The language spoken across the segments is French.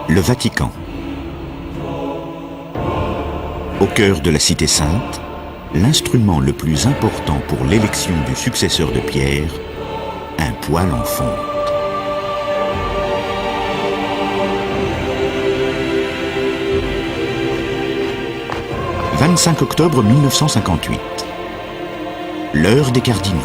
Le Vatican. Au cœur de la Cité Sainte, l'instrument le plus important pour l'élection du successeur de Pierre, un poêle en fonte. « 25 octobre 1958. L'heure des cardinaux.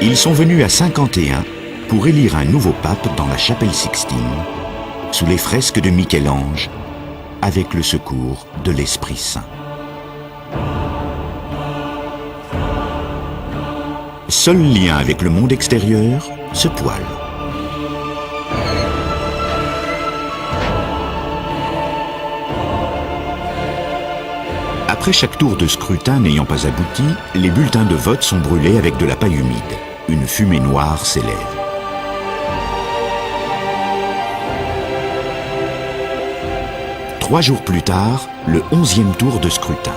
Ils sont venus à 51 pour élire un nouveau pape dans la chapelle Sixtine, sous les fresques de Michel-Ange, avec le secours de l'Esprit Saint. Seul lien avec le monde extérieur, ce poêle. Après chaque tour de scrutin n'ayant pas abouti, les bulletins de vote sont brûlés avec de la paille humide. Une fumée noire s'élève. Trois jours plus tard, le 11e tour de scrutin.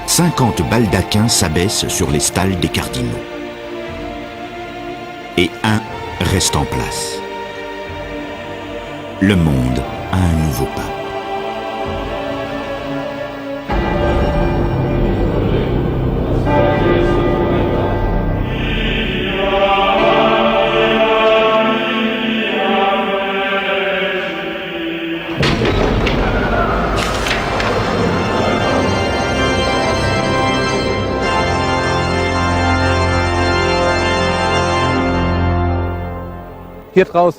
50 baldaquins s'abaissent sur les stalles des cardinaux. Et un reste en place. Le monde a un nouveau pape.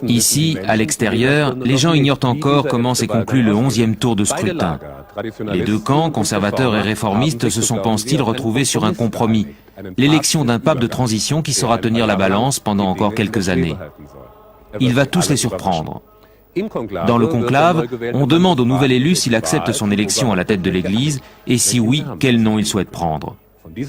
Ici, à l'extérieur, les gens ignorent encore comment s'est conclu le 11e tour de scrutin. Les deux camps, conservateurs et réformistes, se sont, pensent-ils, retrouvés sur un compromis, l'élection d'un pape de transition qui saura tenir la balance pendant encore quelques années. Il va tous les surprendre. Dans le conclave, on demande au nouvel élu s'il accepte son élection à la tête de l'Église et si oui, quel nom il souhaite prendre.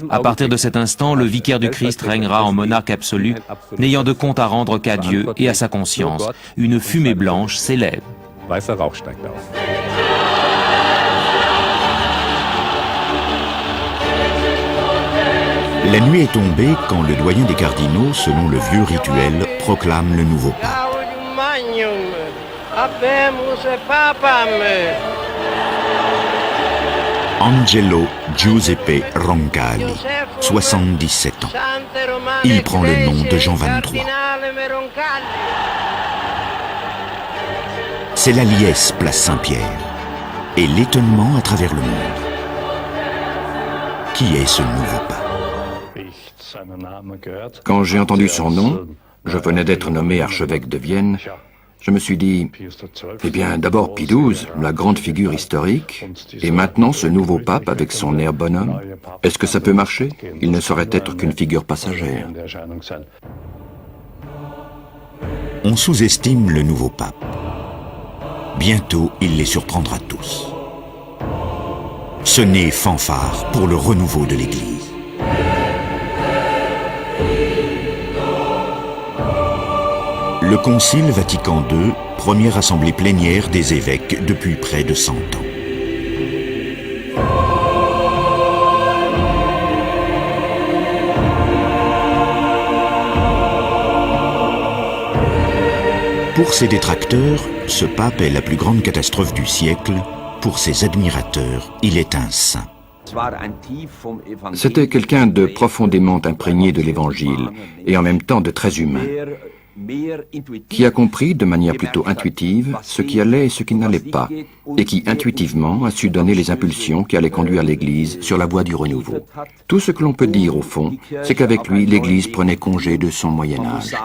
À partir de cet instant, le vicaire du Christ régnera en monarque absolu, n'ayant de compte à rendre qu'à Dieu et à sa conscience. Une fumée blanche s'élève. La nuit est tombée quand le doyen des cardinaux, selon le vieux rituel, proclame le nouveau pape. Angelo Giuseppe Roncalli, 77 ans. Il prend le nom de Jean XXIII. C'est la liesse place Saint-Pierre et l'étonnement à travers le monde. Qui est ce nouveau pape? Quand j'ai entendu son nom, je venais d'être nommé archevêque de Vienne, je me suis dit, eh bien d'abord Pie XII, la grande figure historique, et maintenant ce nouveau pape avec son air bonhomme, est-ce que ça peut marcher? Il ne saurait être qu'une figure passagère. On sous-estime le nouveau pape. Bientôt, il les surprendra tous. Sonnez fanfare pour le renouveau de l'Église. Le Concile Vatican II, première assemblée plénière des évêques depuis près de 100 ans. Pour ses détracteurs, ce pape est la plus grande catastrophe du siècle. Pour ses admirateurs, il est un saint. C'était quelqu'un de profondément imprégné de l'Évangile et en même temps de très humain, qui a compris de manière plutôt intuitive ce qui allait et ce qui n'allait pas, et qui intuitivement a su donner les impulsions qui allaient conduire l'Église sur la voie du renouveau. Tout ce que l'on peut dire au fond, c'est qu'avec lui, l'Église prenait congé de son Moyen-Âge.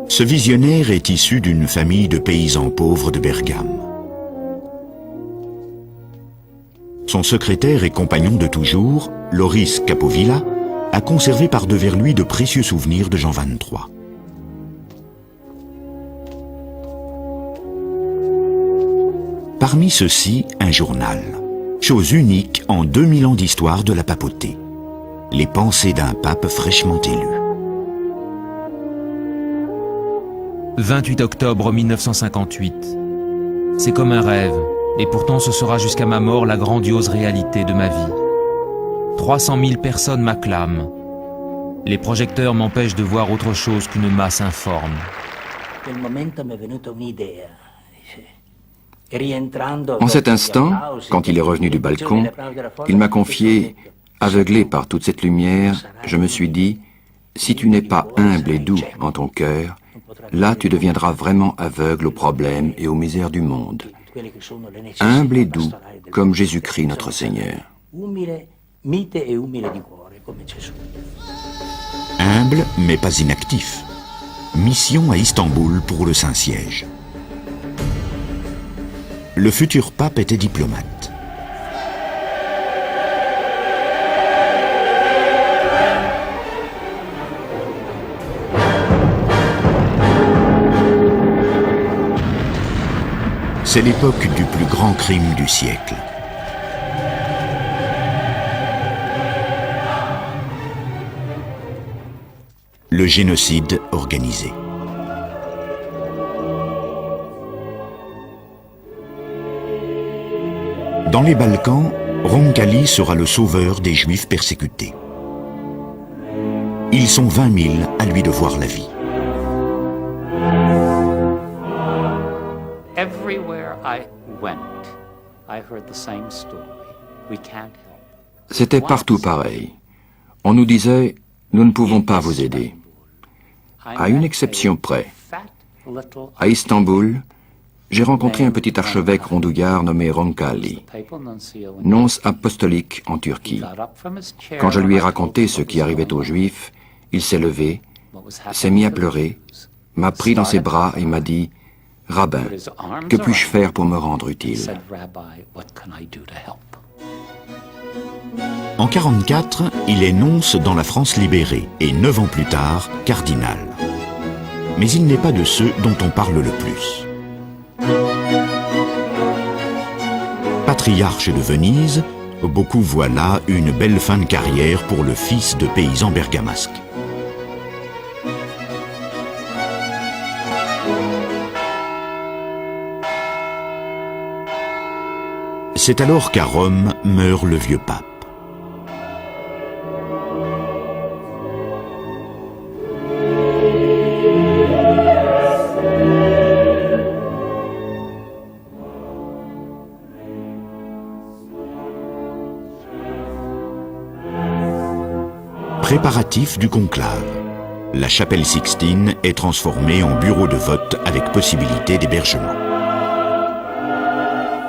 Ce visionnaire est issu d'une famille de paysans pauvres de Bergame. Son secrétaire et compagnon de toujours, Loris Capovilla, a conservé par devers lui de précieux souvenirs de Jean XXIII. Parmi ceux-ci, un journal, chose unique en 2000 ans d'histoire de la papauté. Les pensées d'un pape fraîchement élu. 28 octobre 1958. C'est comme un rêve. Et pourtant ce sera jusqu'à ma mort la grandiose réalité de ma vie. 300 000 personnes m'acclament. Les projecteurs m'empêchent de voir autre chose qu'une masse informe. En cet instant, quand il est revenu du balcon, il m'a confié, aveuglé par toute cette lumière, je me suis dit, si tu n'es pas humble et doux en ton cœur, là tu deviendras vraiment aveugle aux problèmes et aux misères du monde. Humble et doux, comme Jésus-Christ notre Seigneur. Humble, mais pas inactif. Mission à Istanbul pour le Saint-Siège. Le futur pape était diplomate. C'est l'époque du plus grand crime du siècle. Le génocide organisé. Dans les Balkans, Roncalli sera le sauveur des Juifs persécutés. Ils sont 20 000 à lui devoir la vie. C'était partout pareil. On nous disait, nous ne pouvons pas vous aider. À une exception près. À Istanbul, j'ai rencontré un petit archevêque rondouillard nommé Roncalli, nonce apostolique en Turquie. Quand je lui ai raconté ce qui arrivait aux Juifs, il s'est levé, s'est mis à pleurer, m'a pris dans ses bras et m'a dit « Rabbin, que puis-je faire pour me rendre utile ?» En 1944, il est nonce dans la France libérée et 9 ans plus tard, cardinal. Mais il n'est pas de ceux dont on parle le plus. Patriarche de Venise, beaucoup voient là une belle fin de carrière pour le fils de paysan bergamasque. C'est alors qu'à Rome meurt le vieux pape. Préparatif du conclave. La chapelle Sixtine est transformée en bureau de vote avec possibilité d'hébergement.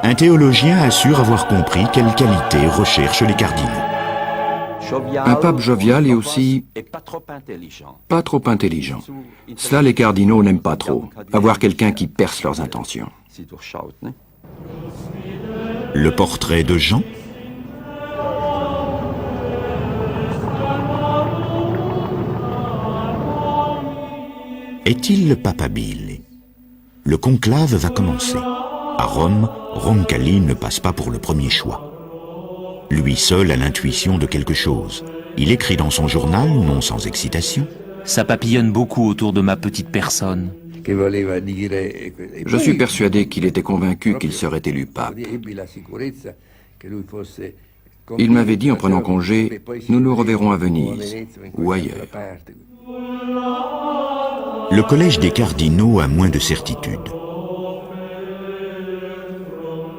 Un théologien assure avoir compris quelles qualités recherchent les cardinaux. Un pape jovial et aussi pas trop intelligent. Cela, les cardinaux n'aiment pas trop, avoir quelqu'un qui perce leurs intentions. Le portrait de Jean. Est-il le pape habile? Le conclave va commencer. À Rome, Roncalli ne passe pas pour le premier choix. Lui seul a l'intuition de quelque chose. Il écrit dans son journal, non sans excitation. Ça papillonne beaucoup autour de ma petite personne. Je suis persuadé qu'il était convaincu qu'il serait élu pape. Il m'avait dit en prenant congé, nous nous reverrons à Venise ou ailleurs. Le collège des cardinaux a moins de certitude.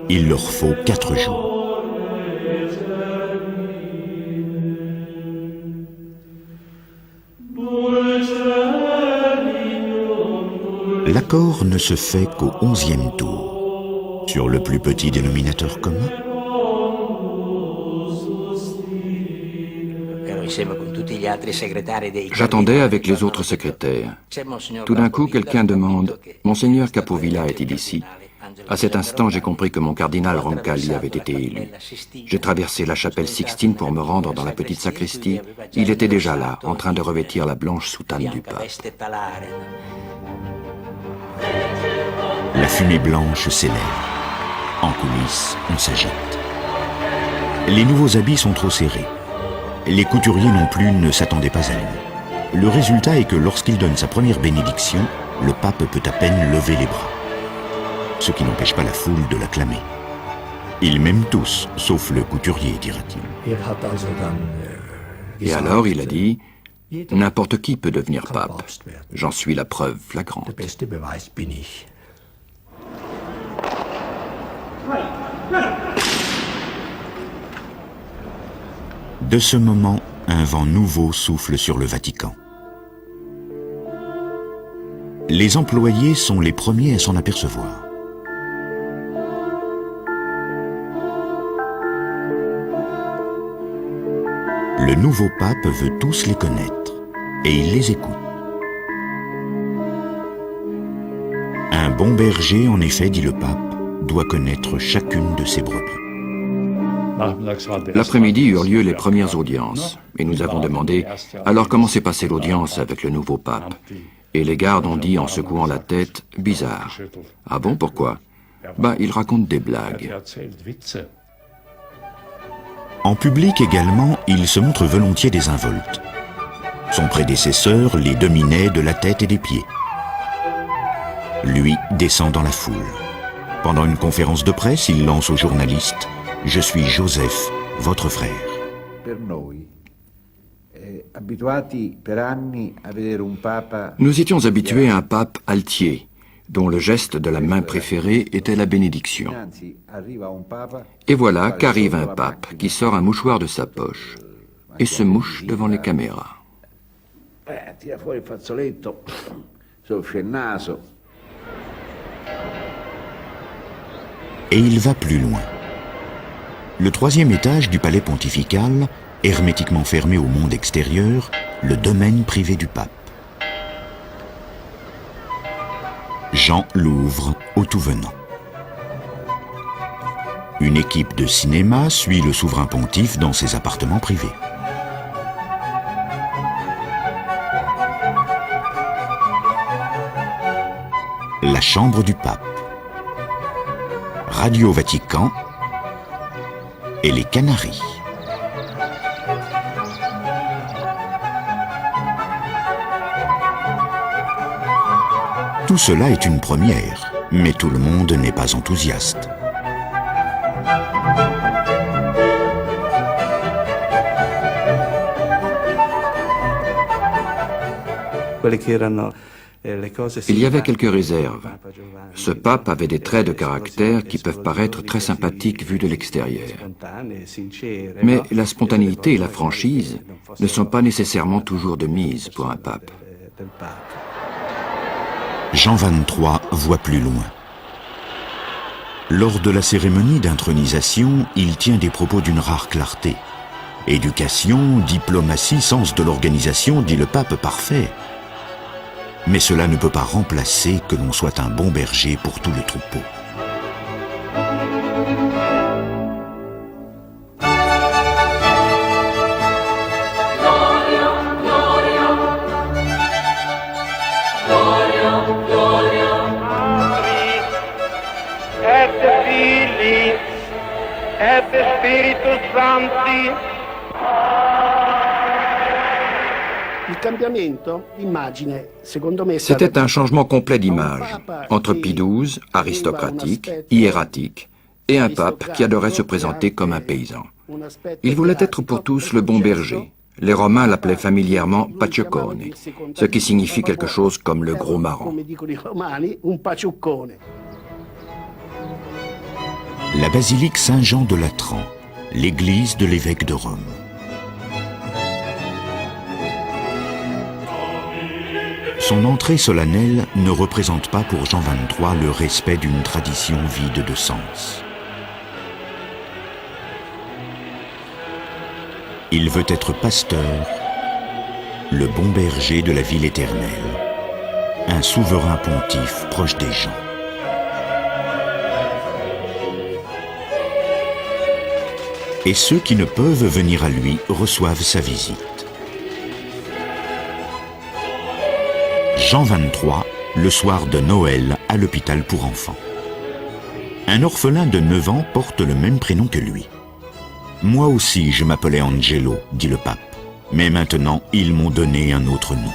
Il leur faut 4 jours. L'accord ne se fait qu'au 11e tour, sur le plus petit dénominateur commun. J'attendais avec les autres secrétaires. Tout d'un coup, quelqu'un demande « Monseigneur Capovilla est-il ici ?» À cet instant, j'ai compris que mon cardinal Roncalli avait été élu. J'ai traversé la chapelle Sixtine pour me rendre dans la petite sacristie. Il était déjà là, en train de revêtir la blanche soutane du pape. La fumée blanche s'élève. En coulisses, on s'agite. Les nouveaux habits sont trop serrés. Les couturiers non plus ne s'attendaient pas à lui. Le résultat est que lorsqu'il donne sa première bénédiction, le pape peut à peine lever les bras. Ce qui n'empêche pas la foule de l'acclamer. Ils m'aiment tous, sauf le couturier, dira-t-il. Et alors il a dit, n'importe qui peut devenir pape. J'en suis la preuve flagrante. De ce moment, un vent nouveau souffle sur le Vatican. Les employés sont les premiers à s'en apercevoir. Le nouveau pape veut tous les connaître, et il les écoute. Un bon berger, en effet, dit le pape, doit connaître chacune de ses brebis. L'après-midi eurent lieu les premières audiences, et nous avons demandé « Alors comment s'est passée l'audience avec le nouveau pape ?» Et les gardes ont dit en secouant la tête « Bizarre. » Ah bon, pourquoi? Il raconte des blagues. En public également, il se montre volontiers désinvolte. Son prédécesseur les dominait de la tête et des pieds. Lui descend dans la foule. Pendant une conférence de presse, il lance aux journalistes « Je suis Joseph, votre frère ». Nous étions habitués à un pape altier, dont le geste de la main préférée était la bénédiction. Et voilà qu'arrive un pape qui sort un mouchoir de sa poche et se mouche devant les caméras. Et il va plus loin. Le troisième étage du palais pontifical, hermétiquement fermé au monde extérieur, le domaine privé du pape. Jean l'ouvre au tout venant. Une équipe de cinéma suit le souverain pontife dans ses appartements privés. La chambre du pape, Radio Vatican et les Canaries. Tout cela est une première, mais tout le monde n'est pas enthousiaste. Il y avait quelques réserves. Ce pape avait des traits de caractère qui peuvent paraître très sympathiques vus de l'extérieur. Mais la spontanéité et la franchise ne sont pas nécessairement toujours de mise pour un pape. Jean XXIII voit plus loin. Lors de la cérémonie d'intronisation, il tient des propos d'une rare clarté. Éducation, diplomatie, sens de l'organisation, dit le pape parfait. Mais cela ne peut pas remplacer que l'on soit un bon berger pour tout le troupeau. C'était un changement complet d'image, entre Pie XII, aristocratique, hiératique, et un pape qui adorait se présenter comme un paysan. Il voulait être pour tous le bon berger. Les Romains l'appelaient familièrement Paciocone, ce qui signifie quelque chose comme le gros marron. La basilique Saint-Jean de Latran, l'église de l'évêque de Rome. Son entrée solennelle ne représente pas pour Jean XXIII le respect d'une tradition vide de sens. Il veut être pasteur, le bon berger de la ville éternelle, un souverain pontife proche des gens. Et ceux qui ne peuvent venir à lui reçoivent sa visite. Jean XXIII, le soir de Noël à l'hôpital pour enfants. Un orphelin de 9 ans porte le même prénom que lui. Moi aussi, je m'appelais Angelo, dit le pape, mais maintenant, ils m'ont donné un autre nom.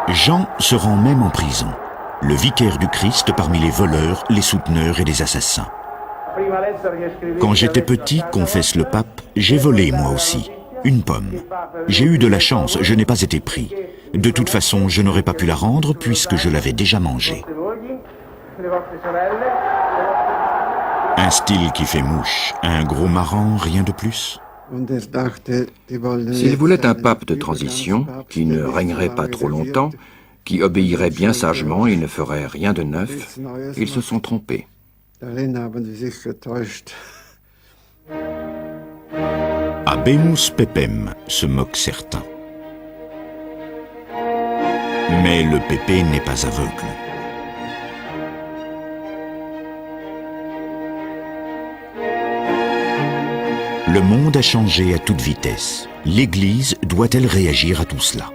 Jean se rend même en prison. le vicaire du Christ parmi les voleurs, les souteneurs et les assassins. Quand j'étais petit, confesse le pape, j'ai volé moi aussi, une pomme. J'ai eu de la chance, je n'ai pas été pris. De toute façon, je n'aurais pas pu la rendre puisque je l'avais déjà mangée. Un style qui fait mouche, un gros marrant, rien de plus. S'ils voulaient un pape de transition, qui ne régnerait pas trop longtemps, qui obéirait bien sagement et ne ferait rien de neuf, ils se sont trompés. Habemus pepem, se moquent certains. Mais le pépé n'est pas aveugle. Le monde a changé à toute vitesse. L'Église doit-elle réagir à tout cela?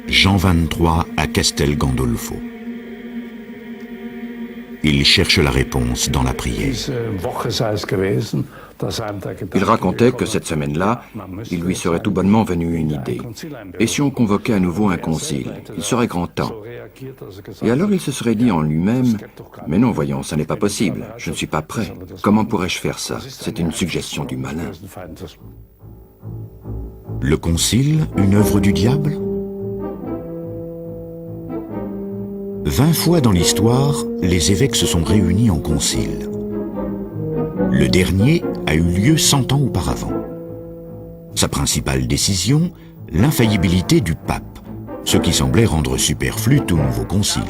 Jean XXIII à Castel Gandolfo. Il cherche la réponse dans la prière. Il racontait que cette semaine-là, il lui serait tout bonnement venu une idée. Et si on convoquait à nouveau un concile, il serait grand temps. Et alors il se serait dit en lui-même, « Mais non, voyons, ça n'est pas possible, je ne suis pas prêt. Comment pourrais-je faire ça? C'est une suggestion du malin. » Le concile, une œuvre du diable? 20 fois dans l'histoire, les évêques se sont réunis en concile. Le dernier a eu lieu 100 ans auparavant. Sa principale décision, l'infaillibilité du pape, ce qui semblait rendre superflu tout nouveau concile.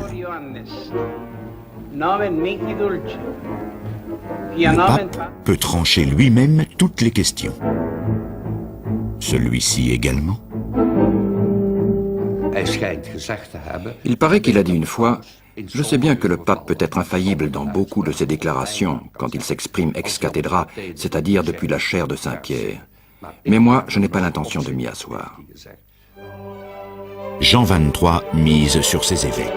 Le pape peut trancher lui-même toutes les questions. Celui-ci également. Il paraît qu'il a dit une fois, « Je sais bien que le pape peut être infaillible dans beaucoup de ses déclarations, quand il s'exprime ex cathedra, c'est-à-dire depuis la chaire de Saint-Pierre. Mais moi, je n'ai pas l'intention de m'y asseoir. » Jean XXIII mise sur ses évêques.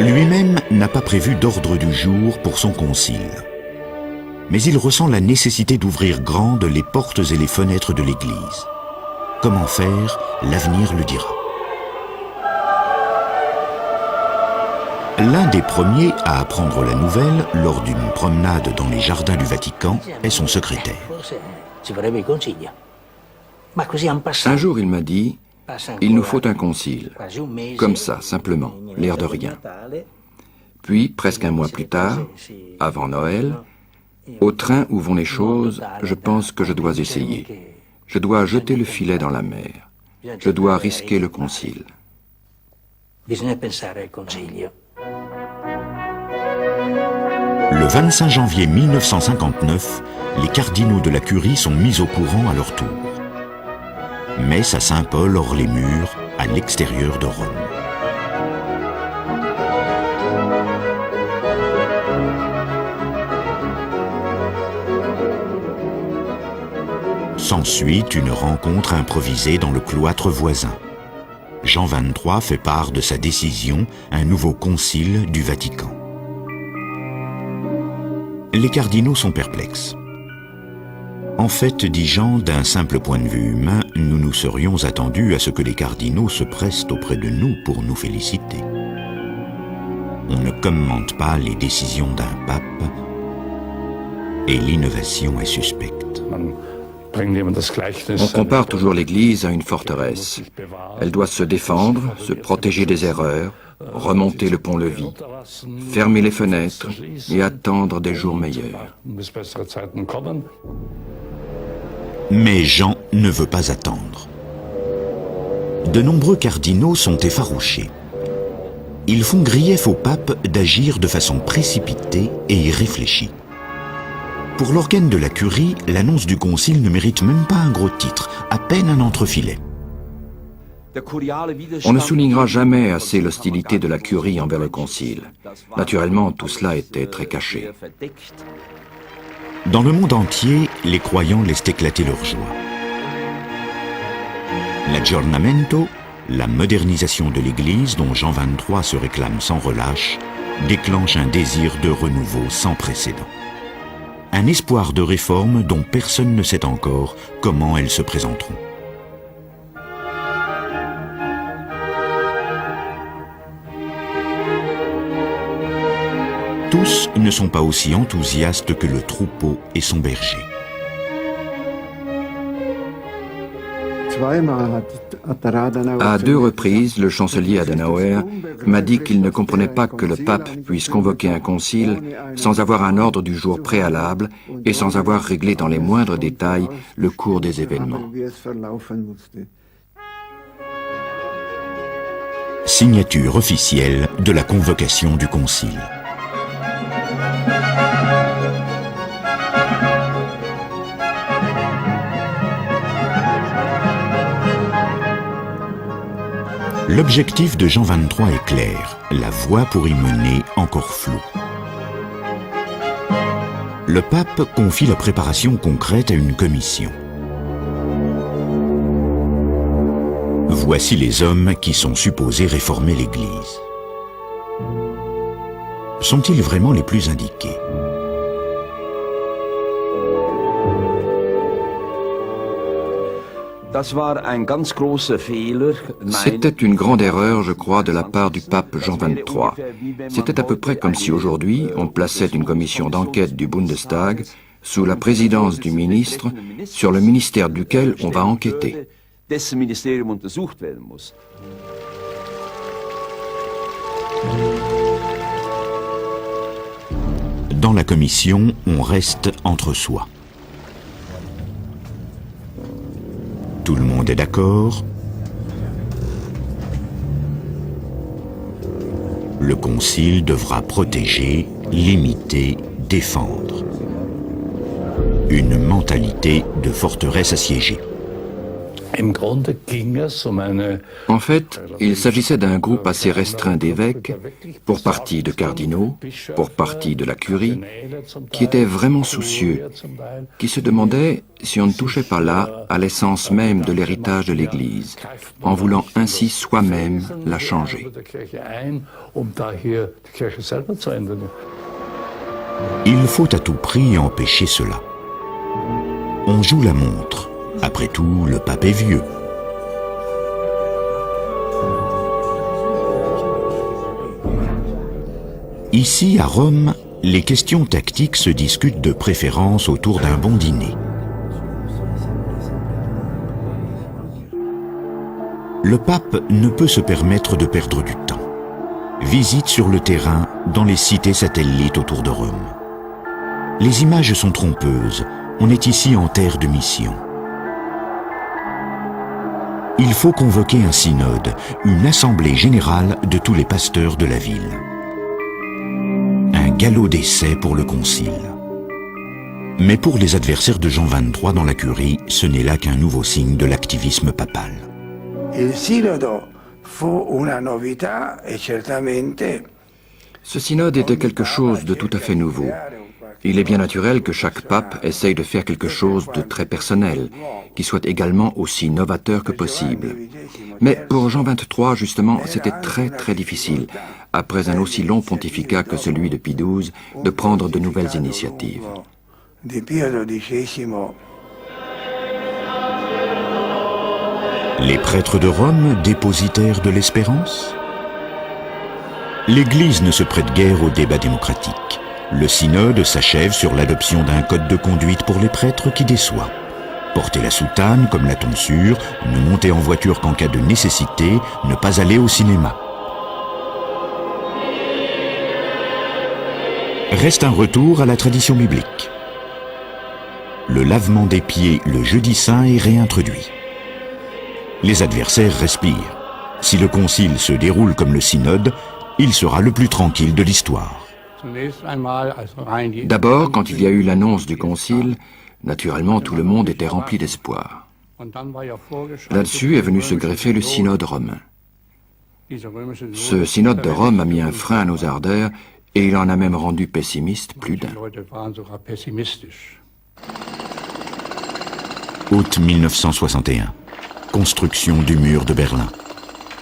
Lui-même n'a pas prévu d'ordre du jour pour son concile. Mais il ressent la nécessité d'ouvrir grandes les portes et les fenêtres de l'Église. Comment faire, l'avenir le dira. L'un des premiers à apprendre la nouvelle, lors d'une promenade dans les jardins du Vatican, est son secrétaire. Un jour, il m'a dit, « Il nous faut un concile. » Comme ça, simplement, l'air de rien. Puis, presque un mois plus tard, avant Noël, au train où vont les choses, je pense que je dois essayer. Je dois jeter le filet dans la mer. Je dois risquer le concile. Le 25 janvier 1959, les cardinaux de la Curie sont mis au courant à leur tour. Messe à Saint-Paul hors les murs, à l'extérieur de Rome. S'ensuit une rencontre improvisée dans le cloître voisin. Jean XXIII fait part de sa décision, un nouveau concile du Vatican. Les cardinaux sont perplexes. En fait, dit Jean, d'un simple point de vue humain, nous nous serions attendus à ce que les cardinaux se pressent auprès de nous pour nous féliciter. On ne commente pas les décisions d'un pape et l'innovation est suspecte. On compare toujours l'Église à une forteresse. Elle doit se défendre, se protéger des erreurs, remonter le pont-levis, fermer les fenêtres et attendre des jours meilleurs. Mais Jean ne veut pas attendre. de nombreux cardinaux sont effarouchés. Ils font grief au pape d'agir de façon précipitée et irréfléchie. Pour l'organe de la curie, l'annonce du concile ne mérite même pas un gros titre, à peine un entrefilet. On ne soulignera jamais assez l'hostilité de la curie envers le concile. Naturellement, tout cela était très caché. Dans le monde entier, les croyants laissent éclater leur joie. L'aggiornamento, la modernisation de l'Église dont Jean XXIII se réclame sans relâche, déclenche un désir de renouveau sans précédent. Un espoir de réforme dont personne ne sait encore comment elles se présenteront. Tous ne sont pas aussi enthousiastes que le troupeau et son berger. À 2 reprises, le chancelier Adenauer m'a dit qu'il ne comprenait pas que le pape puisse convoquer un concile sans avoir un ordre du jour préalable et sans avoir réglé dans les moindres détails le cours des événements. Signature officielle de la convocation du concile. L'objectif de Jean XXIII est clair, la voie pour y mener encore floue. Le pape confie la préparation concrète à une commission. Voici les hommes qui sont supposés réformer l'Église. Sont-ils vraiment les plus indiqués ? C'était une grande erreur, je crois, de la part du pape Jean XXIII. C'était à peu près comme si aujourd'hui on plaçait une commission d'enquête du Bundestag sous la présidence du ministre sur le ministère duquel on va enquêter. Dans la commission, on reste entre soi. Tout le monde est d'accord. Le concile devra protéger, limiter, défendre. Une mentalité de forteresse assiégée. En fait, il s'agissait d'un groupe assez restreint d'évêques, pour partie de cardinaux, pour partie de la curie, qui étaient vraiment soucieux, qui se demandaient si on ne touchait pas là à l'essence même de l'héritage de l'Église, en voulant ainsi soi-même la changer. Il faut à tout prix empêcher cela. On joue la montre. Après tout, le pape est vieux. Ici, à Rome, les questions tactiques se discutent de préférence autour d'un bon dîner. Le pape ne peut se permettre de perdre du temps. Visite sur le terrain dans les cités satellites autour de Rome. Les images sont trompeuses. On est ici en terre de mission. Il faut convoquer un synode, une assemblée générale de tous les pasteurs de la ville. Un galop d'essai pour le concile. Mais pour les adversaires de Jean XXIII dans la curie, ce n'est là qu'un nouveau signe de l'activisme papal. Ce synode était quelque chose de tout à fait nouveau. Il est bien naturel que chaque pape essaye de faire quelque chose de très personnel, qui soit également aussi novateur que possible. Mais pour Jean XXIII, justement, c'était très difficile, après un aussi long pontificat que celui de Pie XII, de prendre de nouvelles initiatives. Les prêtres de Rome, dépositaires de l'espérance ? L'Église ne se prête guère au débat démocratique. Le synode s'achève sur l'adoption d'un code de conduite pour les prêtres qui déçoit. Porter la soutane comme la tonsure, ne monter en voiture qu'en cas de nécessité, ne pas aller au cinéma. Reste un retour à la tradition biblique. Le lavement des pieds le jeudi saint est réintroduit. Les adversaires respirent. Si le concile se déroule comme le synode, il sera le plus tranquille de l'histoire. D'abord, quand il y a eu l'annonce du concile, naturellement tout le monde était rempli d'espoir. Là-dessus est venu se greffer le synode romain. Ce synode de Rome a mis un frein à nos ardeurs et il en a même rendu pessimiste plus d'un. Août 1961. Construction du mur de Berlin.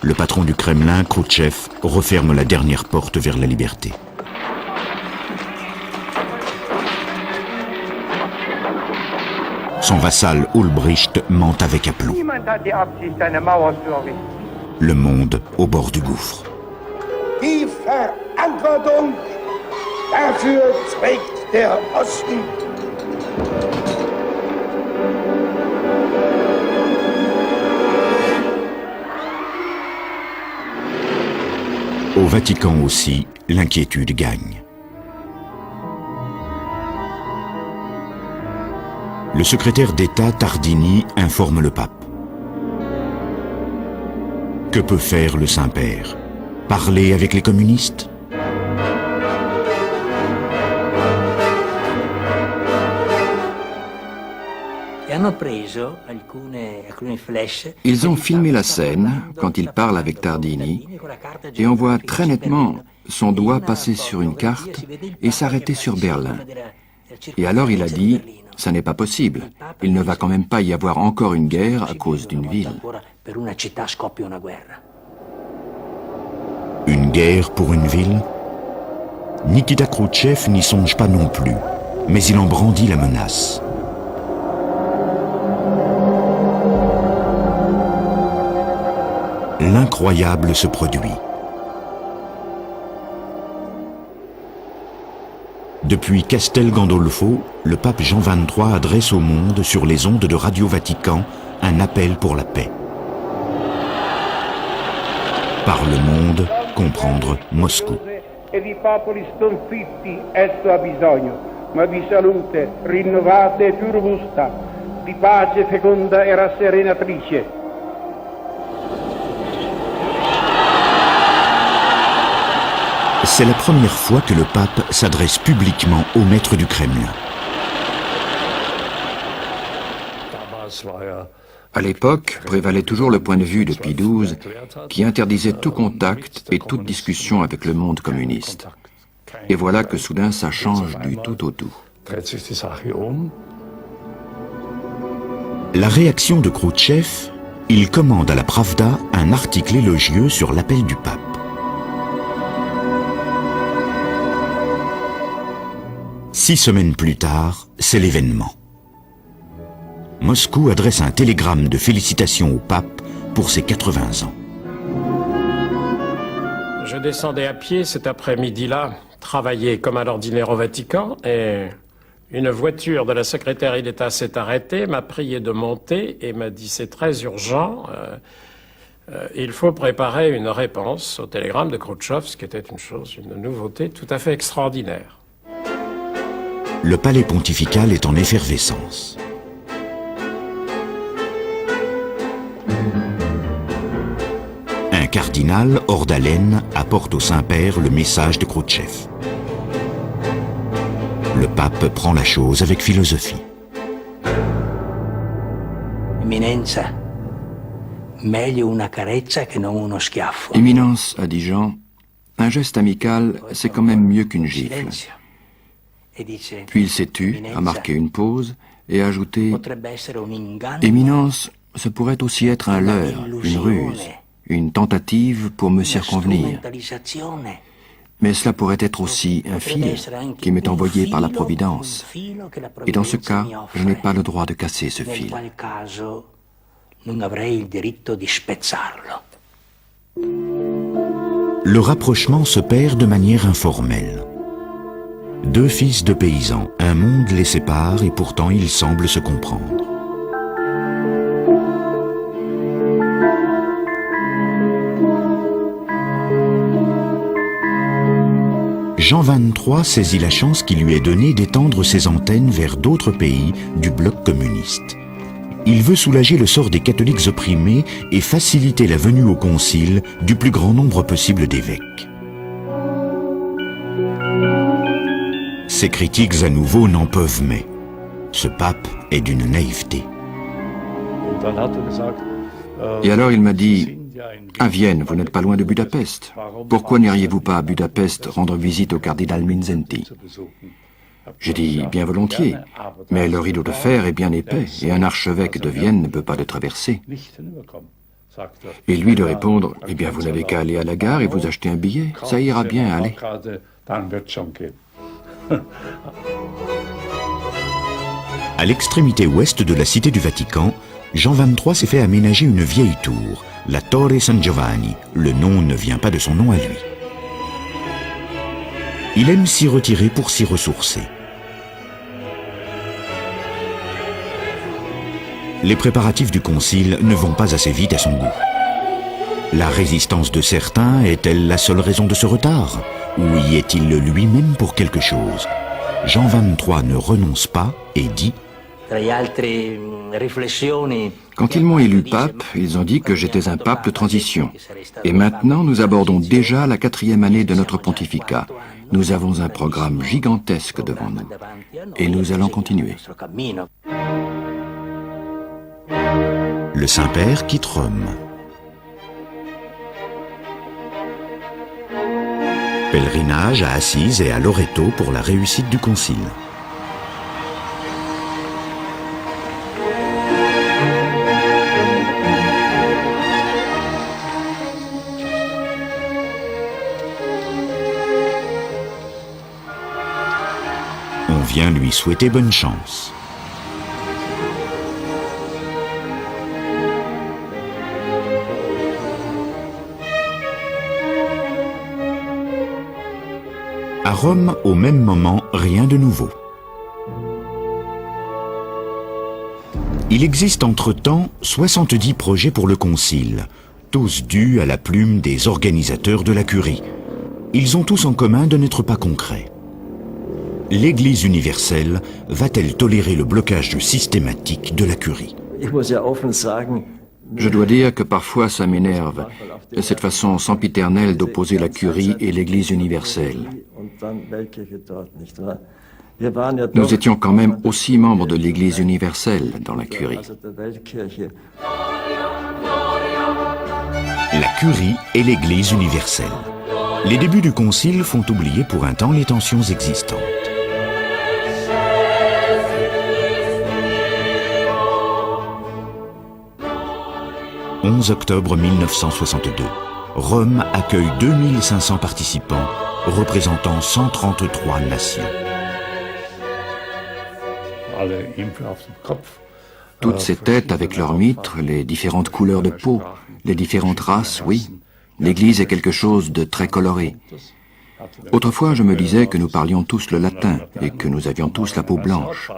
Le patron du Kremlin, Khrouchtchev, referme la dernière porte vers la liberté. Son vassal Ulbricht ment avec aplomb. Le monde au bord du gouffre. Die Verantwortung dafür trägt der Osten. Au Vatican aussi, l'inquiétude gagne. Le secrétaire d'État Tardini informe le pape. Que peut faire le Saint-Père? Parler avec les communistes? Ils ont filmé la scène quand il parle avec Tardini et on voit très nettement son doigt passer sur une carte et s'arrêter sur Berlin. Et alors il a dit « ça n'est pas possible, il ne va quand même pas y avoir encore une guerre à cause d'une ville ». Une guerre pour une ville? Nikita Khrouchtchev n'y songe pas non plus, mais il en brandit la menace. L'incroyable se produit. Depuis Castel Gandolfo, le pape Jean XXIII adresse au monde, sur les ondes de Radio Vatican, un appel pour la paix. Par le monde, comprendre Moscou. E di popoli sconfitti esso ha bisogno, ma di salute rinnovata e più robusta, di pace feconda e rasserenatrice. C'est la première fois que le pape s'adresse publiquement au maître du Kremlin. À l'époque, prévalait toujours le point de vue de Pie XII qui interdisait tout contact et toute discussion avec le monde communiste. Et voilà que soudain ça change du tout au tout. La réaction de Khrouchtchev, il commande à la Pravda un article élogieux sur l'appel du pape. Six semaines plus tard, c'est l'événement. Moscou adresse un télégramme de félicitations au pape pour ses 80 ans. Je descendais à pied cet après-midi-là, travailler comme à l'ordinaire au Vatican, et une voiture de la secrétaire d'État s'est arrêtée, m'a prié de monter et m'a dit « c'est très urgent, il faut préparer une réponse au télégramme de Khrouchtchev », ce qui était une nouveauté tout à fait extraordinaire. Le palais pontifical est en effervescence. Un cardinal, hors d'haleine, apporte au Saint-Père le message de Khrouchtchev. Le pape prend la chose avec philosophie. Éminence, a dit Jean, un geste amical, c'est quand même mieux qu'une gifle. Puis il s'est tu, a marqué une pause et a ajouté « Éminence, ce pourrait aussi être un leurre, une ruse, une tentative pour me circonvenir. Mais cela pourrait être aussi un fil qui m'est envoyé par la Providence. Et dans ce cas, je n'ai pas le droit de casser ce fil. » Le rapprochement s'opère de manière informelle. Deux fils de paysans, un monde les sépare et pourtant ils semblent se comprendre. Jean XXIII saisit la chance qui lui est donnée d'étendre ses antennes vers d'autres pays du bloc communiste. Il veut soulager le sort des catholiques opprimés et faciliter la venue au concile du plus grand nombre possible d'évêques. Ces critiques à nouveau n'en peuvent mais. Ce pape est d'une naïveté. Et alors il m'a dit, à Vienne, vous n'êtes pas loin de Budapest. Pourquoi n'iriez-vous pas à Budapest rendre visite au cardinal Mindszenty? J'ai dit, bien volontiers, mais le rideau de fer est bien épais et un archevêque de Vienne ne peut pas le traverser. Et lui de répondre, eh bien vous n'avez qu'à aller à la gare et vous acheter un billet, ça ira bien, allez. À l'extrémité ouest de la cité du Vatican, Jean XXIII s'est fait aménager une vieille tour, la Torre San Giovanni. Le nom ne vient pas de son nom à lui. Il aime s'y retirer pour s'y ressourcer. Les préparatifs du concile ne vont pas assez vite à son goût. La résistance de certains est-elle la seule raison de ce retard? Ou y est-il lui-même pour quelque chose? Jean XXIII ne renonce pas et dit: Quand ils m'ont élu pape, ils ont dit que j'étais un pape de transition. Et maintenant, nous abordons déjà la 4e année de notre pontificat. Nous avons un programme gigantesque devant nous. Et nous allons continuer. Le Saint-Père quitte Rome. Pèlerinage à Assise et à Loreto pour la réussite du concile. On vient lui souhaiter bonne chance. À Rome, au même moment, rien de nouveau. Il existe entre-temps 70 projets pour le concile, tous dus à la plume des organisateurs de la curie. Ils ont tous en commun de n'être pas concrets. L'Église universelle va-t-elle tolérer le blocage systématique de la curie? Je dois dire que parfois ça m'énerve, cette façon sempiternelle d'opposer la curie et l'Église universelle. Nous étions quand même aussi membres de l'Église universelle dans la curie. La curie et l'Église universelle. Les débuts du concile font oublier pour un temps les tensions existantes. 11 octobre 1962. Rome accueille 2500 participants, représentant 133 nations. Toutes ces têtes avec leurs mitres, les différentes couleurs de peau, les différentes races, oui. L'Église est quelque chose de très coloré. Autrefois, je me disais que nous parlions tous le latin et que nous avions tous la peau blanche.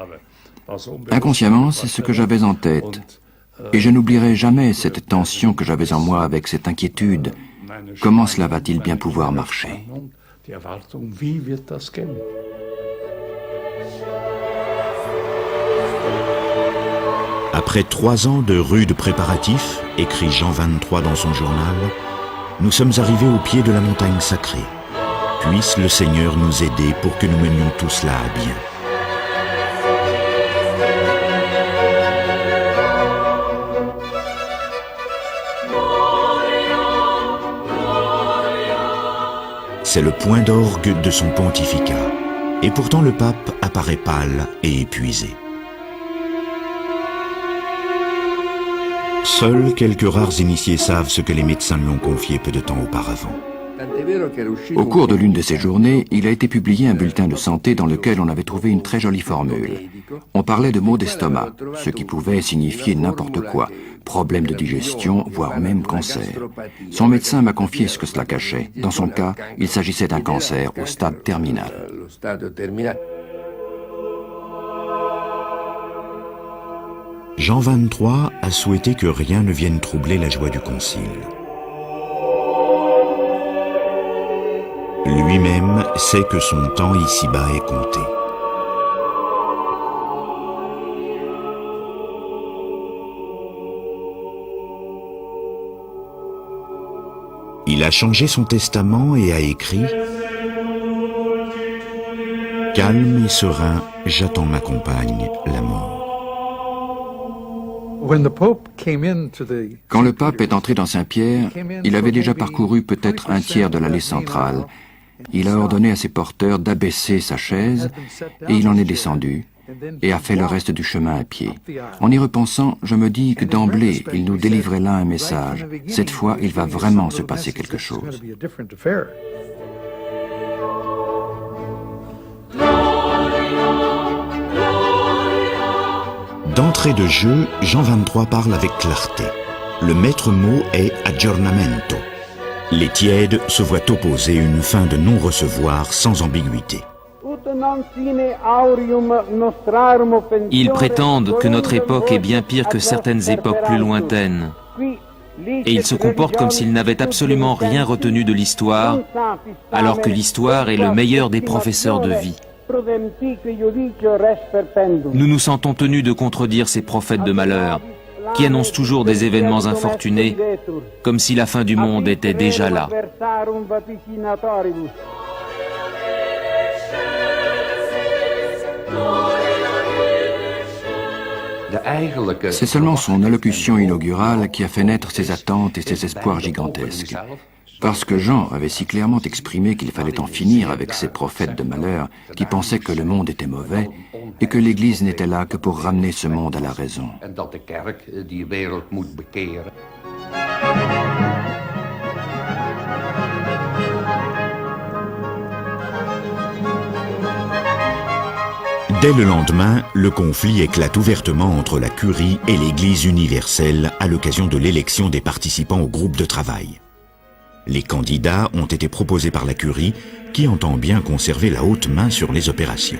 Inconsciemment, c'est ce que j'avais en tête. Et je n'oublierai jamais cette tension que j'avais en moi avec cette inquiétude. Comment cela va-t-il bien pouvoir marcher? Après 3 ans de rudes préparatifs, écrit Jean XXIII dans son journal, nous sommes arrivés au pied de la montagne sacrée. Puisse le Seigneur nous aider pour que nous menions tout cela à bien. C'est le point d'orgue de son pontificat. Et pourtant le pape apparaît pâle et épuisé. Seuls quelques rares initiés savent ce que les médecins lui ont confié peu de temps auparavant. Au cours de l'une de ces journées, il a été publié un bulletin de santé dans lequel on avait trouvé une très jolie formule. On parlait de maux d'estomac, ce qui pouvait signifier n'importe quoi, problème de digestion, voire même cancer. Son médecin m'a confié ce que cela cachait. Dans son cas, il s'agissait d'un cancer au stade terminal. Jean XXIII a souhaité que rien ne vienne troubler la joie du concile. Lui-même sait que son temps ici-bas est compté. Il a changé son testament et a écrit « Calme et serein, j'attends ma compagne, la mort. » Quand le pape est entré dans Saint-Pierre, il avait déjà parcouru peut-être un tiers de l'allée centrale. Il a ordonné à ses porteurs d'abaisser sa chaise et il en est descendu et a fait le reste du chemin à pied. En y repensant, je me dis que d'emblée, il nous délivrait là un message. Cette fois, il va vraiment se passer quelque chose. D'entrée de jeu, Jean 23 parle avec clarté. Le maître mot est aggiornamento. Les tièdes se voient opposer une fin de non-recevoir sans ambiguïté. Ils prétendent que notre époque est bien pire que certaines époques plus lointaines. Et ils se comportent comme s'ils n'avaient absolument rien retenu de l'histoire, alors que l'histoire est le meilleur des professeurs de vie. Nous nous sentons tenus de contredire ces prophètes de malheur, qui annoncent toujours des événements infortunés, comme si la fin du monde était déjà là. C'est seulement son allocution inaugurale qui a fait naître ses attentes et ses espoirs gigantesques. Parce que Jean avait si clairement exprimé qu'il fallait en finir avec ces prophètes de malheur qui pensaient que le monde était mauvais et que l'Église n'était là que pour ramener ce monde à la raison. Dès le lendemain, le conflit éclate ouvertement entre la Curie et l'Église universelle à l'occasion de l'élection des participants au groupe de travail. Les candidats ont été proposés par la Curie, qui entend bien conserver la haute main sur les opérations.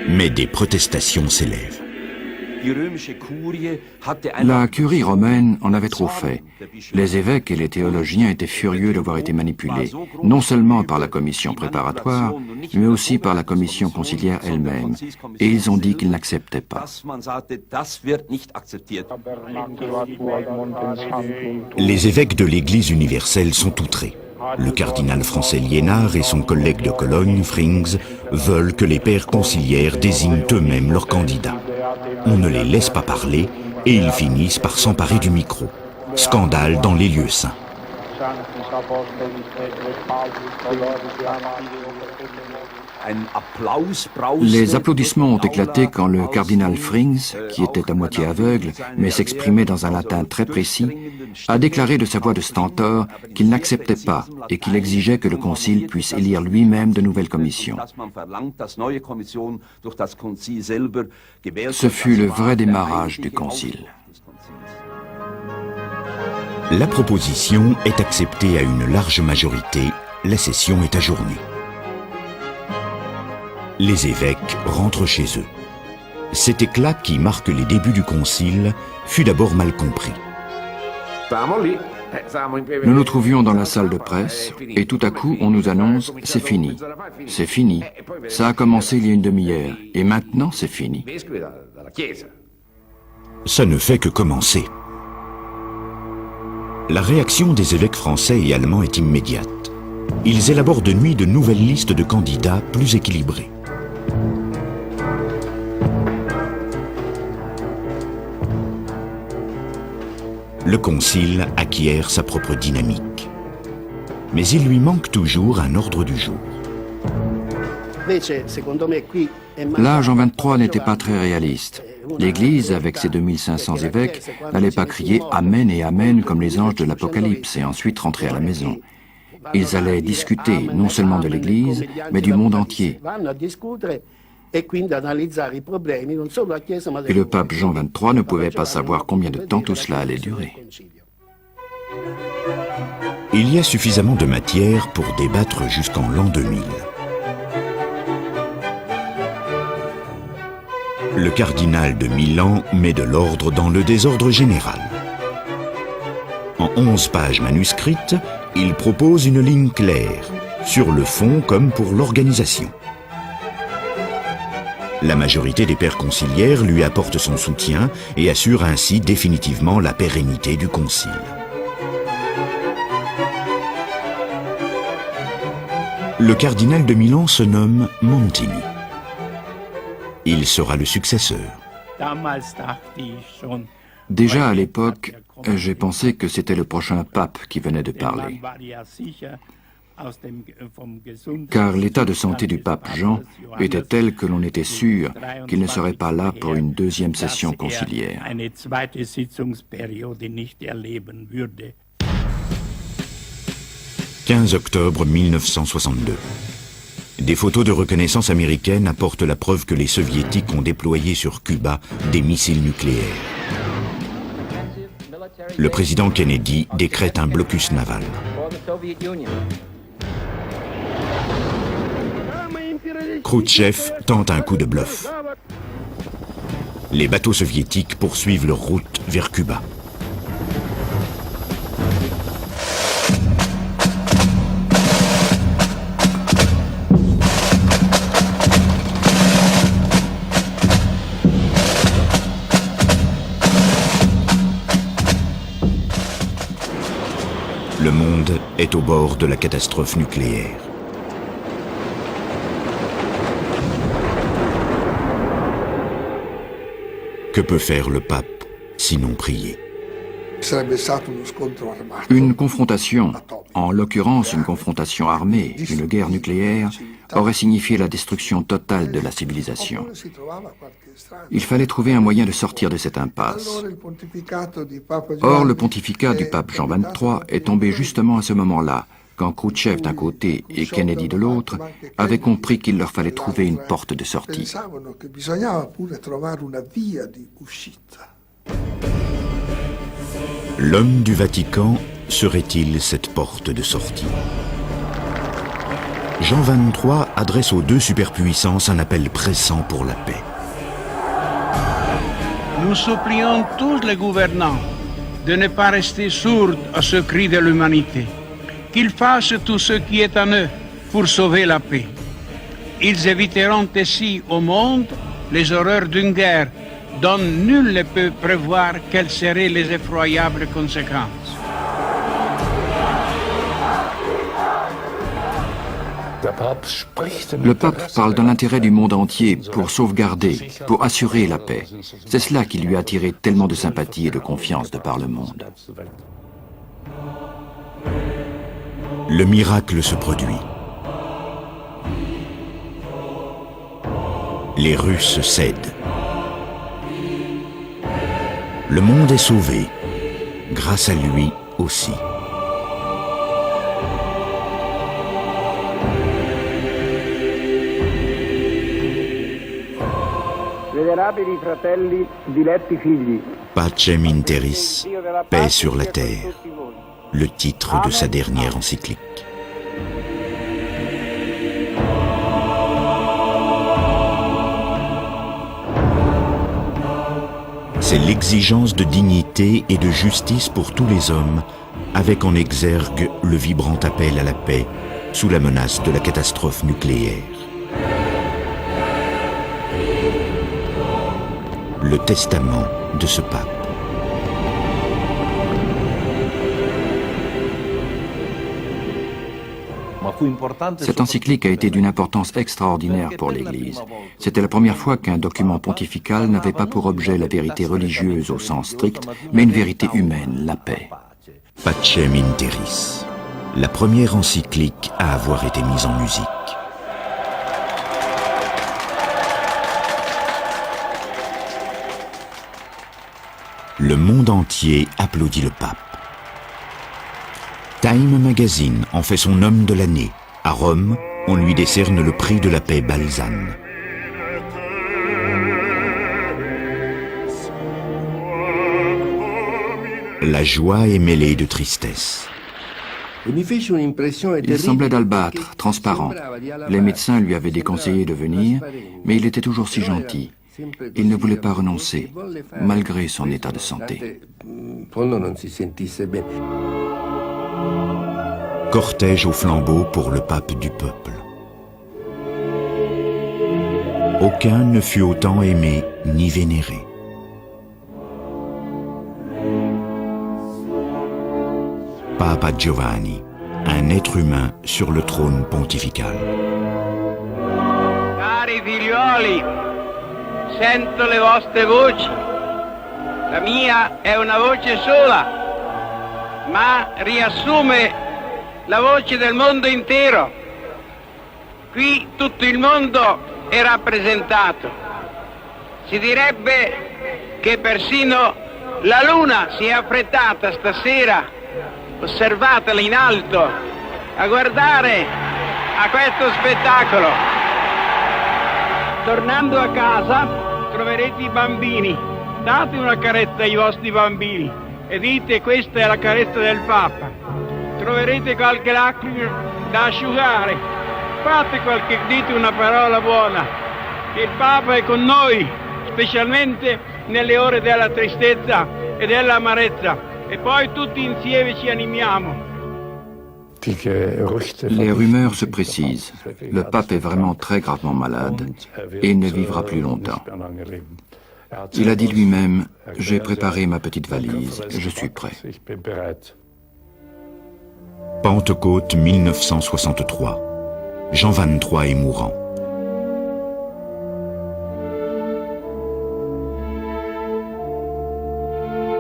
Mais des protestations s'élèvent. La curie romaine en avait trop fait. Les évêques et les théologiens étaient furieux d'avoir été manipulés, non seulement par la commission préparatoire, mais aussi par la commission conciliaire elle-même, et ils ont dit qu'ils n'acceptaient pas. Les évêques de l'Église universelle sont outrés. Le cardinal français Liénard et son collègue de Cologne, Frings, veulent que les pères conciliaires désignent eux-mêmes leurs candidats. On ne les laisse pas parler et ils finissent par s'emparer du micro. Scandale dans les lieux saints. Les applaudissements ont éclaté quand le cardinal Frings, qui était à moitié aveugle, mais s'exprimait dans un latin très précis, a déclaré de sa voix de stentor qu'il n'acceptait pas et qu'il exigeait que le concile puisse élire lui-même de nouvelles commissions. Ce fut le vrai démarrage du concile. La proposition est acceptée à une large majorité. La session est ajournée. Les évêques rentrent chez eux. Cet éclat qui marque les débuts du concile fut d'abord mal compris. Nous nous trouvions dans la salle de presse et tout à coup on nous annonce « c'est fini ». C'est fini. Ça a commencé il y a une demi-heure et maintenant c'est fini. Ça ne fait que commencer. La réaction des évêques français et allemands est immédiate. Ils élaborent de nuit de nouvelles listes de candidats plus équilibrées. Le concile acquiert sa propre dynamique. Mais il lui manque toujours un ordre du jour. Là, Jean 23 n'était pas très réaliste. L'Église, avec ses 2500 évêques, n'allait pas crier « Amen » et « Amen » comme les anges de l'Apocalypse et ensuite rentrer à la maison. Ils allaient discuter non seulement de l'Église, mais du monde entier. Et le pape Jean 23 ne pouvait pas savoir combien de temps tout cela allait durer. Il y a suffisamment de matière pour débattre jusqu'en l'an 2000. Le cardinal de Milan met de l'ordre dans le désordre général. En 11 pages manuscrites, il propose une ligne claire, sur le fond comme pour l'organisation. La majorité des pères conciliaires lui apporte son soutien et assure ainsi définitivement la pérennité du concile. Le cardinal de Milan se nomme Montini. Il sera le successeur. Déjà à l'époque, j'ai pensé que c'était le prochain pape qui venait de parler. Car l'état de santé du pape Jean était tel que l'on était sûr qu'il ne serait pas là pour une deuxième session conciliaire. 15 octobre 1962. Des photos de reconnaissance américaines apportent la preuve que les soviétiques ont déployé sur Cuba des missiles nucléaires. Le président Kennedy décrète un blocus naval. Khrouchtchev tente un coup de bluff. Les bateaux soviétiques poursuivent leur route vers Cuba. Le monde est au bord de la catastrophe nucléaire. Que peut faire le pape, sinon prier? Une confrontation, en l'occurrence une confrontation armée, une guerre nucléaire, aurait signifié la destruction totale de la civilisation. Il fallait trouver un moyen de sortir de cette impasse. Or, le pontificat du pape Jean XXIII est tombé justement à ce moment-là, quand Khrouchtchev d'un côté et Kennedy de l'autre avaient compris qu'il leur fallait trouver une porte de sortie. L'homme du Vatican serait-il cette porte de sortie? Jean XXIII adresse aux deux superpuissances un appel pressant pour la paix. Nous supplions tous les gouvernants de ne pas rester sourds à ce cri de l'humanité, qu'ils fassent tout ce qui est en eux pour sauver la paix. Ils éviteront ainsi au monde les horreurs d'une guerre dont nul ne peut prévoir quelles seraient les effroyables conséquences. Le pape parle de l'intérêt du monde entier pour sauvegarder, pour assurer la paix. C'est cela qui lui a attiré tellement de sympathie et de confiance de par le monde. Le miracle se produit. Les Russes cèdent. Le monde est sauvé, grâce à lui aussi. Venerabili fratelli, diletti figli. Pacem in terris, paix sur la terre, le titre de sa dernière encyclique. C'est l'exigence de dignité et de justice pour tous les hommes, avec en exergue le vibrant appel à la paix sous la menace de la catastrophe nucléaire. Le testament de ce pape. Cette encyclique a été d'une importance extraordinaire pour l'Église. C'était la première fois qu'un document pontifical n'avait pas pour objet la vérité religieuse au sens strict, mais une vérité humaine, la paix. Pacem in terris, la première encyclique à avoir été mise en musique. Le monde entier applaudit le pape. Time Magazine en fait son homme de l'année. À Rome, on lui décerne le prix de la paix Balzane. La joie est mêlée de tristesse. Il semblait d'albâtre, transparent. Les médecins lui avaient déconseillé de venir, mais il était toujours si gentil. Il ne voulait pas renoncer, malgré son état de santé. Cortège au flambeau pour le pape du peuple. aucun ne fut autant aimé ni vénéré. Papa Giovanni, un être humain sur le trône pontifical. Cari figlioli, sento le vostre voci. La mia è una voce sola, ma riassume la voce del mondo intero. Qui tutto il mondo è rappresentato. Si direbbe che persino la luna si è affrettata stasera, osservatela in alto, a guardare a questo spettacolo. Tornando a casa troverete i bambini. Date una carezza ai vostri bambini e dite: questa è la carezza del Papa. Troverete qualche lacrima da asciugare. Dite una parola buona. Il Papa è con noi, specialmente nelle ore della tristezza e dell'amarezza. E poi tutti insieme ci animiamo. Les rumeurs se précisent. Le pape est vraiment très gravement malade et ne vivra plus longtemps. Il a dit lui-même: j'ai préparé ma petite valise, je suis prêt. Pentecôte 1963. Jean XXIII est mourant.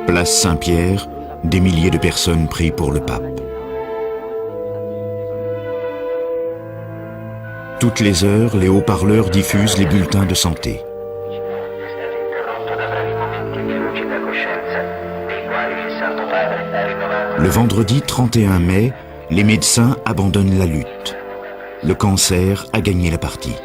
Place Saint-Pierre, des milliers de personnes prient pour le pape. Toutes les heures, les haut-parleurs diffusent les bulletins de santé. Le vendredi 31 mai, les médecins abandonnent la lutte. Le cancer a gagné la partie.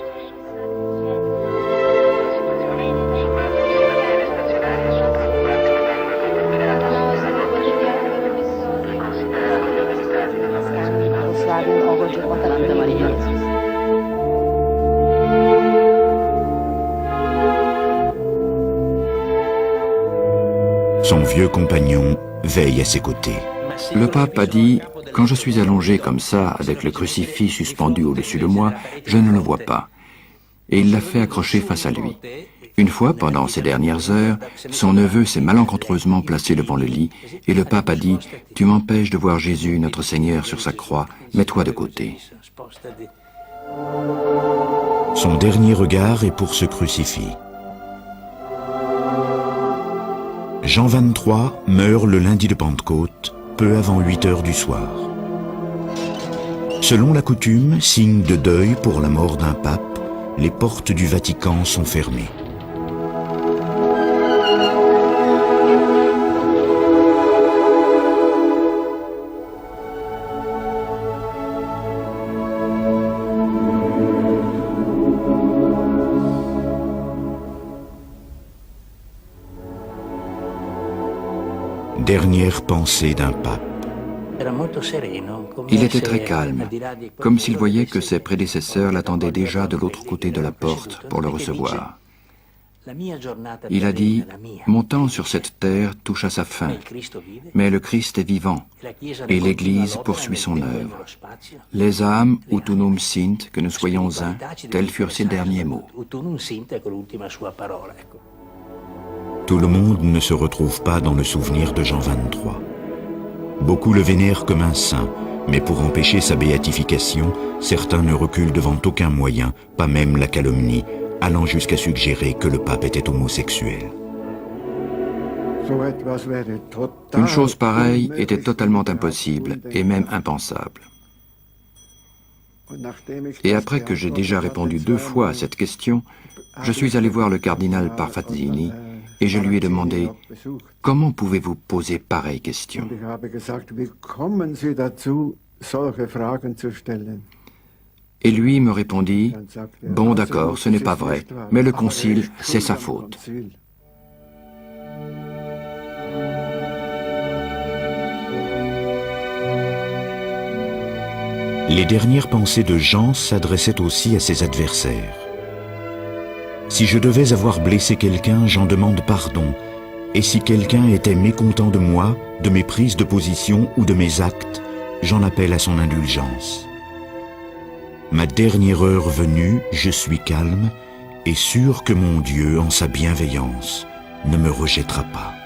Son vieux compagnon veille à ses côtés. Le pape a dit: quand je suis allongé comme ça, avec le crucifix suspendu au-dessus de moi, je ne le vois pas. Et il l'a fait accrocher face à lui. Une fois, pendant ces dernières heures, son neveu s'est malencontreusement placé devant le lit, et le pape a dit: tu m'empêches de voir Jésus, notre Seigneur, sur sa croix, mets-toi de côté. Son dernier regard est pour ce crucifix. Jean XXIII meurt le lundi de Pentecôte, peu avant 8 heures du soir. Selon la coutume, signe de deuil pour la mort d'un pape, les portes du Vatican sont fermées. Dernière pensée d'un pape. Il était très calme, comme s'il voyait que ses prédécesseurs l'attendaient déjà de l'autre côté de la porte pour le recevoir. Il a dit: mon temps sur cette terre touche à sa fin, mais le Christ est vivant, et l'Église poursuit son œuvre. Les âmes, ut unum sint, que nous soyons un, tels furent ses derniers mots. Tout le monde ne se retrouve pas dans le souvenir de Jean XXIII. Beaucoup le vénèrent comme un saint, mais pour empêcher sa béatification, certains ne reculent devant aucun moyen, pas même la calomnie, allant jusqu'à suggérer que le pape était homosexuel. Une chose pareille était totalement impossible et même impensable. Et après que j'ai déjà répondu 2 fois à cette question, je suis allé voir le cardinal Parfazzini et je lui ai demandé: comment pouvez-vous poser pareille question? Et lui me répondit: bon d'accord, ce n'est pas vrai, mais le concile, c'est sa faute. Les dernières pensées de Jean s'adressaient aussi à ses adversaires. Si je devais avoir blessé quelqu'un, j'en demande pardon. Et si quelqu'un était mécontent de moi, de mes prises de position ou de mes actes, j'en appelle à son indulgence. Ma dernière heure venue, je suis calme, et sûr que mon Dieu, en sa bienveillance, ne me rejettera pas.